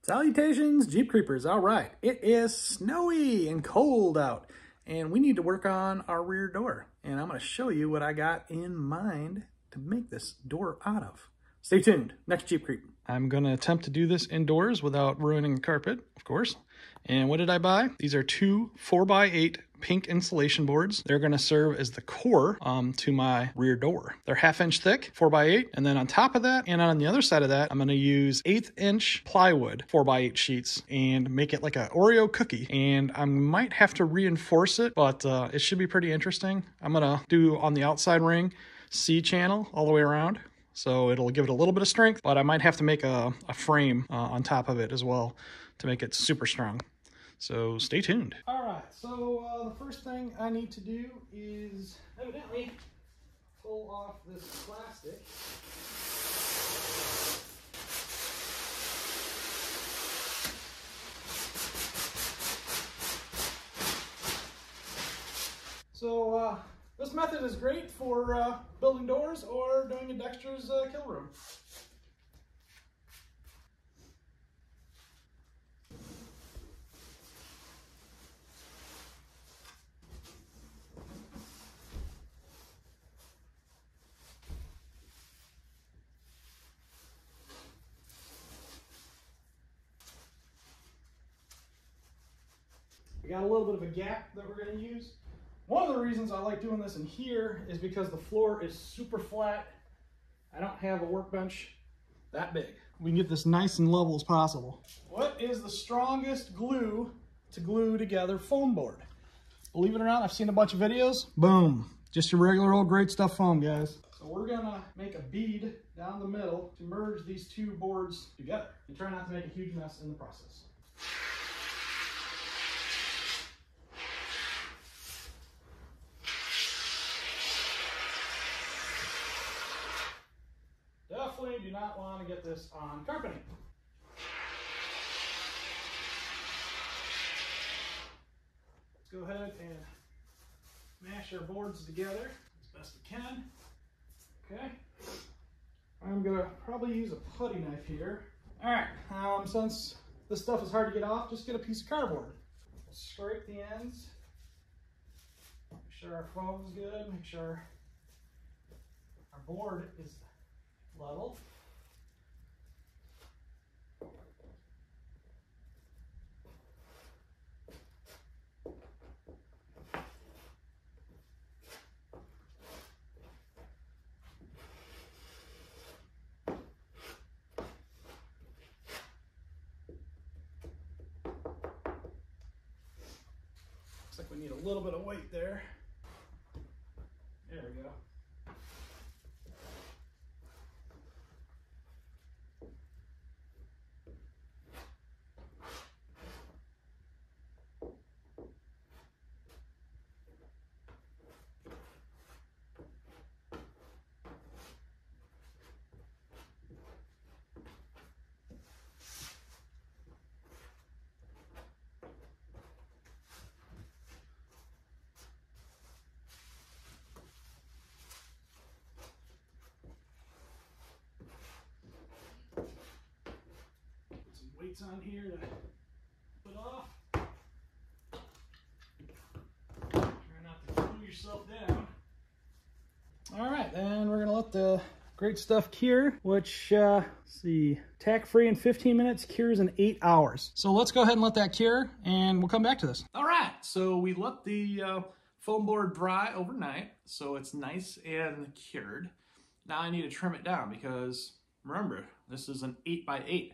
Salutations, Jeep Creepers. All right, it is snowy and cold out, and we need to work on our rear door. And I'm going to show you what I got in mind to make this door out of. Stay tuned. Next Jeep Creep. I'm going to attempt to do this indoors without ruining the carpet, of course. And what did I buy? These are two 4x8 pink insulation boards. They're going to serve as the core to my rear door. They're 1/2 inch thick, 4x8. And then on top of that, and on the other side of that, I'm going to use 1/8 inch plywood 4x8 sheets and make it like an Oreo cookie. And I might have to reinforce it, but it should be pretty interesting. I'm going to do on the outside ring C channel all the way around. So it'll give it a little bit of strength, but I might have to make a frame on top of it as well to make it super strong. So stay tuned. All right, so the first thing I need to do is evidently pull off this plastic. So this method is great for building doors or doing a Dexter's kill room. We got a little bit of a gap that we're going to use. One of the reasons I like doing this in here is because the floor is super flat. I don't have a workbench that big. We can get this nice and level as possible. What is the strongest glue to glue together foam board? Believe it or not, I've seen a bunch of videos. Boom. Just your regular old great stuff foam, guys. So we're gonna make a bead down the middle to merge these two boards together and try not to make a huge mess in the process. Definitely do not want to get this on carpeting. Let's go ahead and mash our boards together as best we can. Okay. I'm going to probably use a putty knife here. All right, since this stuff is hard to get off, just get a piece of cardboard. Scrape the ends. Make sure our foam's good. Make sure our board is level. Looks like we need a little bit of weight there. There we go. Weights on here to put off. Try not to glue yourself down. All right, then we're gonna let the great stuff cure, which, let's see, tack-free in 15 minutes, cures in 8 hours. So let's go ahead and let that cure, and we'll come back to this. All right, so we let the foam board dry overnight, so it's nice and cured. Now I need to trim it down because, remember, this is an 8x8.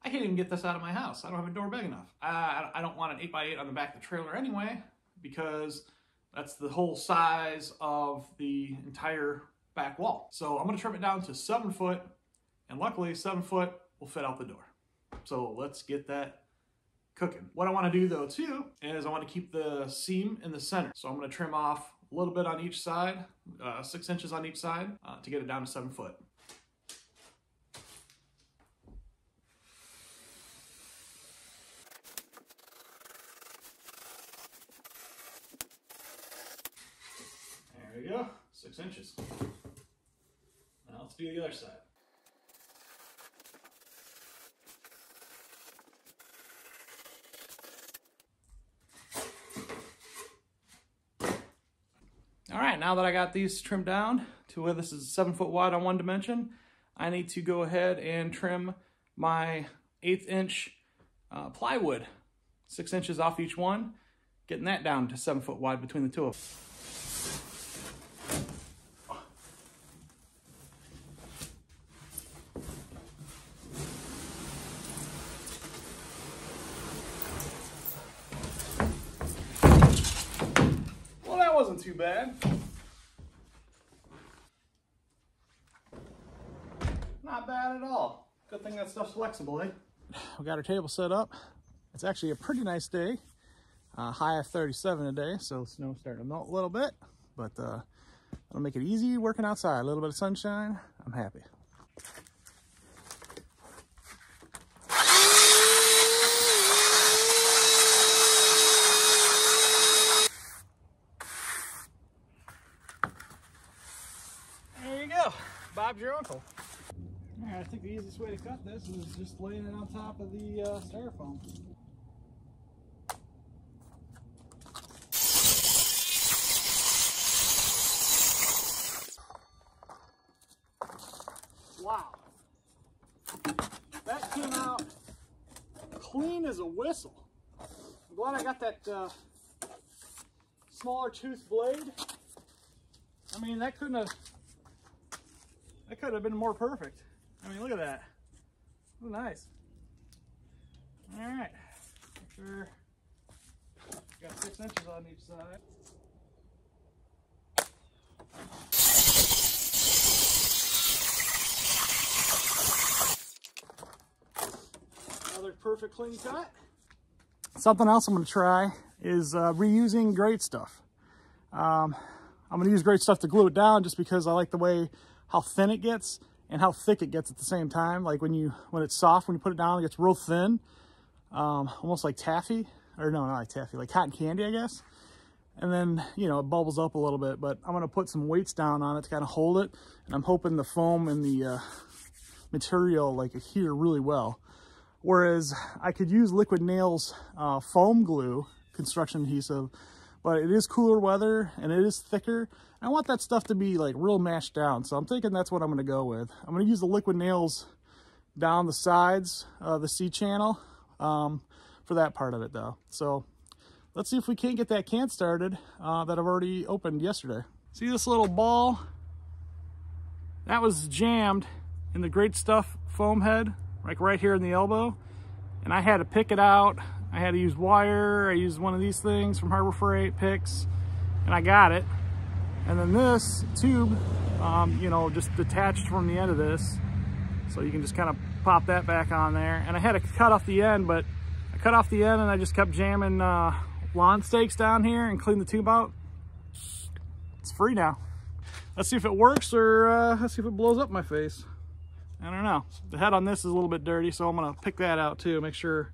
I can't even get this out of my house. I don't have a door big enough. I don't want an 8x8 on the back of the trailer anyway, because that's the whole size of the entire back wall. So I'm gonna trim it down to 7 foot, and luckily 7 foot will fit out the door. So let's get that cooking. What I wanna do though too, is I wanna keep the seam in the center. So I'm gonna trim off a little bit on each side, 6 inches on each side, to get it down to 7 foot. There we go, 6 inches. Now let's do the other side. All right, now that I got these trimmed down to where this is 7 foot wide on one dimension, I need to go ahead and trim my 1/8 inch plywood, 6 inches off each one, getting that down to 7 foot wide between the two of them. Well, that wasn't too bad. Not bad at all. Good thing that stuff's flexible, eh? We got our table set up. It's actually a pretty nice day. High of 37 today, so snow's starting to melt a little bit, but it'll make it easy working outside. A little bit of sunshine, I'm happy. There you go. Bob's your uncle. All right, I think the easiest way to cut this is just laying it on top of the styrofoam. Wow. That came out clean as a whistle. I'm glad I got that smaller tooth blade. I mean, that could have been more perfect. I mean, look at that. Oh, nice. All right. Make sure got 6 inches on each side. Another perfect clean cut. Something else I'm going to try is reusing great stuff. I'm going to use great stuff to glue it down just because I like the way how thin it gets and how thick it gets at the same time. Like when it's soft, when you put it down, it gets real thin, almost like taffy, or no, not like taffy, like cotton candy, I guess. And then, you know, it bubbles up a little bit, but I'm gonna put some weights down on it to kind of hold it. And I'm hoping the foam and the material like adhere really well. Whereas I could use Liquid Nails foam glue, construction adhesive, but it is cooler weather and it is thicker. I want that stuff to be like real mashed down. So I'm thinking that's what I'm gonna go with. I'm gonna use the Liquid Nails down the sides of the C-channel for that part of it though. So let's see if we can't get that can started that I've already opened yesterday. See this little ball? That was jammed in the Great Stuff foam head, like right here in the elbow. And I had to pick it out. I had to use wire. I used one of these things from Harbor Freight picks, and I got it. And then this tube, you know, just detached from the end of this. So you can just kind of pop that back on there. And I had to cut off the end, but I cut off the end and I just kept jamming lawn stakes down here and cleaned the tube out. It's free now. Let's see if it works, or let's see if it blows up my face. I don't know. The head on this is a little bit dirty, so I'm gonna pick that out too. Make sure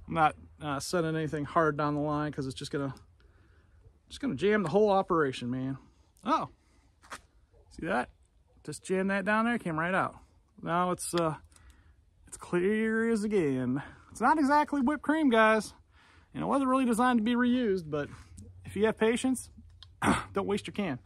I'm not sending anything hard down the line, because it's just gonna jam the whole operation, man. Oh, see that? Just jam that down there, came right out. Now it's clear as again. It's not exactly whipped cream, guys. You know, it wasn't really designed to be reused, but if you have patience, don't waste your can.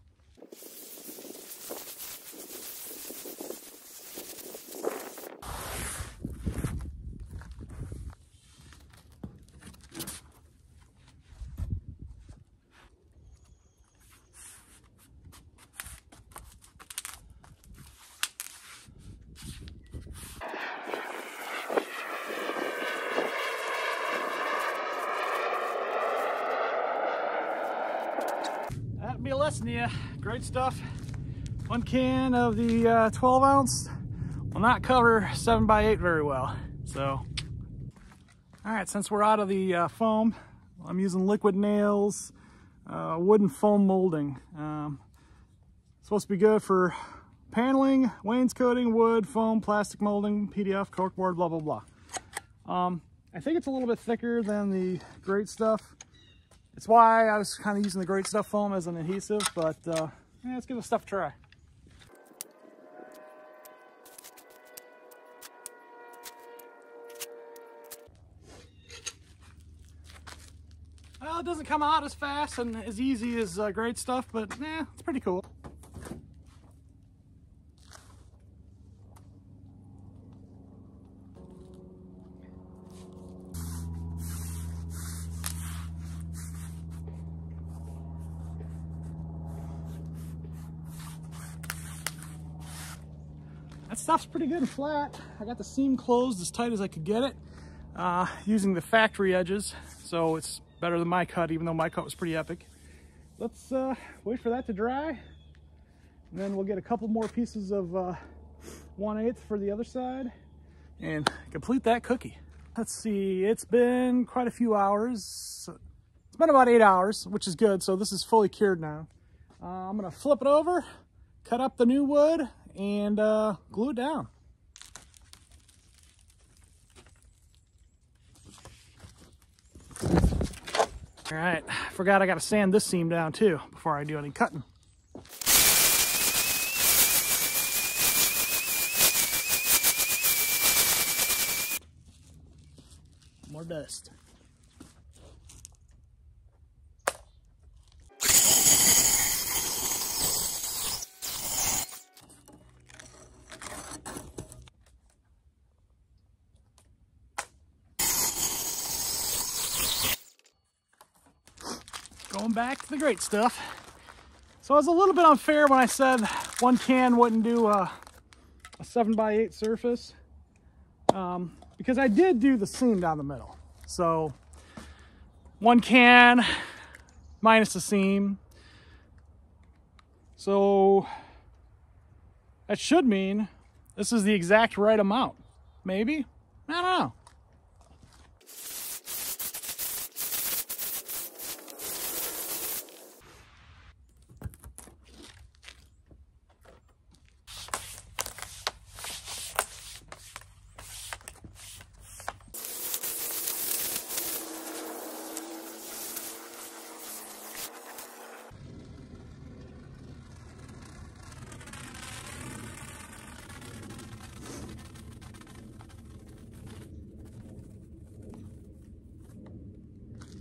That'll be a lesson to you. Great Stuff. One can of the 12 ounce will not cover 7x8 very well. So, all right, since we're out of the foam, I'm using Liquid Nails wooden foam molding. Supposed to be good for paneling, wainscoting, wood, foam, plastic molding, PDF, corkboard, blah, blah, blah. I think it's a little bit thicker than the Great Stuff. It's why I was kind of using the Great Stuff foam as an adhesive, but yeah, let's give this stuff a try. Well, It doesn't come out as fast and as easy as great stuff, but it's pretty cool. That stuff's pretty good and flat. I got the seam closed as tight as I could get it using the factory edges, so it's better than my cut, even though my cut was pretty epic. Let's wait for that to dry, and then we'll get a couple more pieces of 1/8 for the other side and complete that cookie. Let's see, it's been quite a few hours. It's been about 8 hours, which is good, so this is fully cured now. I'm gonna flip it over, cut up the new wood, and glue it down. All right, forgot I gotta sand this seam down too before I do any cutting. More dust. Going back to the great stuff. So it was a little bit unfair when I said one can wouldn't do a 7x8 surface, because I did do the seam down the middle. So one can minus the seam. So that should mean this is the exact right amount. Maybe? I don't know.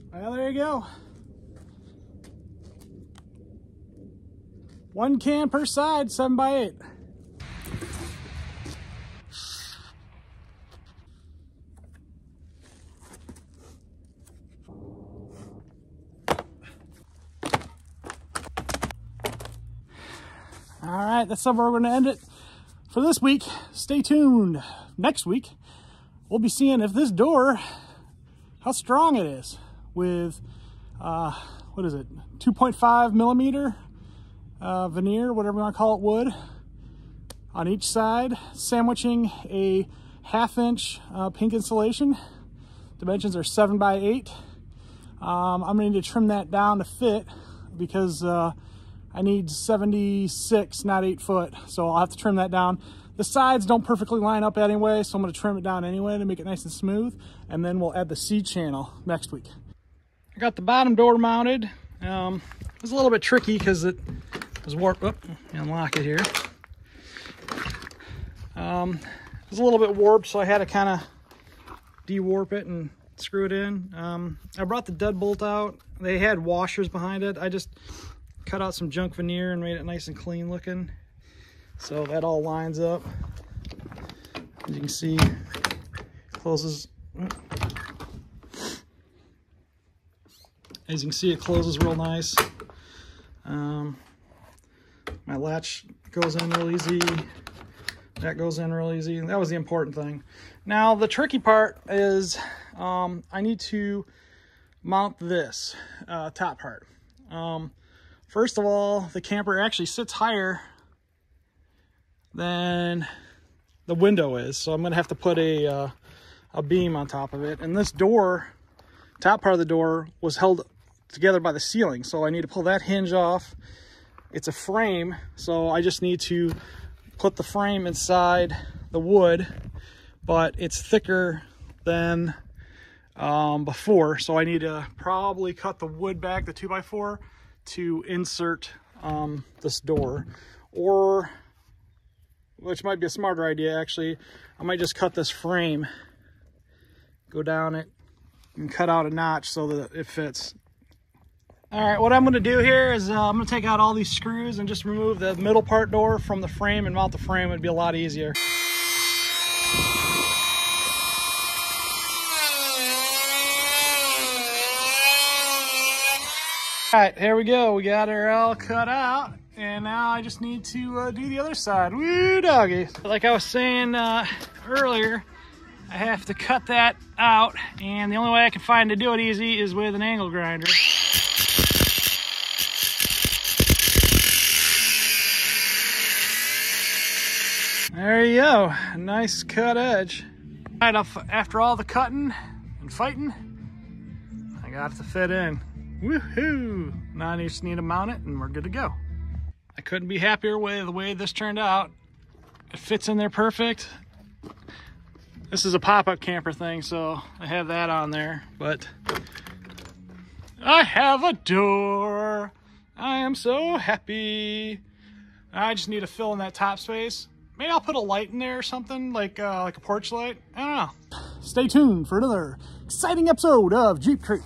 Well, there you go. One can per side, 7x8. All right, that's somewhere we're going to end it for this week. Stay tuned. Next week, we'll be seeing if this door, how strong it is with, what is it, 2.5 millimeter veneer, whatever you want to call it, wood on each side, sandwiching a 1/2 inch pink insulation. Dimensions are 7x8. I'm going to need to trim that down to fit because I need 76, not 8 foot. So I'll have to trim that down. The sides don't perfectly line up anyway, so I'm going to trim it down anyway to make it nice and smooth. And then we'll add the C channel next week. I got the bottom door mounted. It was a little bit tricky because it was warped. Oh, unlock it here. It was a little bit warped, so I had to kind of de-warp it and screw it in. I brought the deadbolt out. They had washers behind it. I just cut out some junk veneer and made it nice and clean looking. So that all lines up. As you can see, closes. As you can see, it closes real nice. My latch goes in real easy. That goes in real easy. That was the important thing. Now, the tricky part is I need to mount this top part. First of all, the camper actually sits higher than the window is. So I'm going to have to put a beam on top of it. And this door, top part of the door, was held together by the ceiling, so I need to pull that hinge off. It's a frame, so I just need to put the frame inside the wood, but it's thicker than before, so I need to probably cut the wood back, the 2x4, to insert this door, or, which might be a smarter idea actually, I might just cut this frame, go down it, and cut out a notch so that it fits. All right, what I'm gonna do here is I'm gonna take out all these screws and just remove the middle part door from the frame and mount the frame. It'd be a lot easier. All right, here we go. We got her all cut out, and now I just need to do the other side. Woo doggy. Like I was saying earlier, I have to cut that out, and the only way I can find to do it easy is with an angle grinder. There you go, a nice cut edge. Right, after all the cutting and fighting, I got it to fit in. Woohoo! Now I just need to mount it and we're good to go. I couldn't be happier with the way this turned out. It fits in there perfect. This is a pop-up camper thing, so I have that on there, but I have a door. I am so happy. I just need to fill in that top space. Maybe I'll put a light in there or something, like a porch light. I don't know. Stay tuned for another exciting episode of Jeep Creep.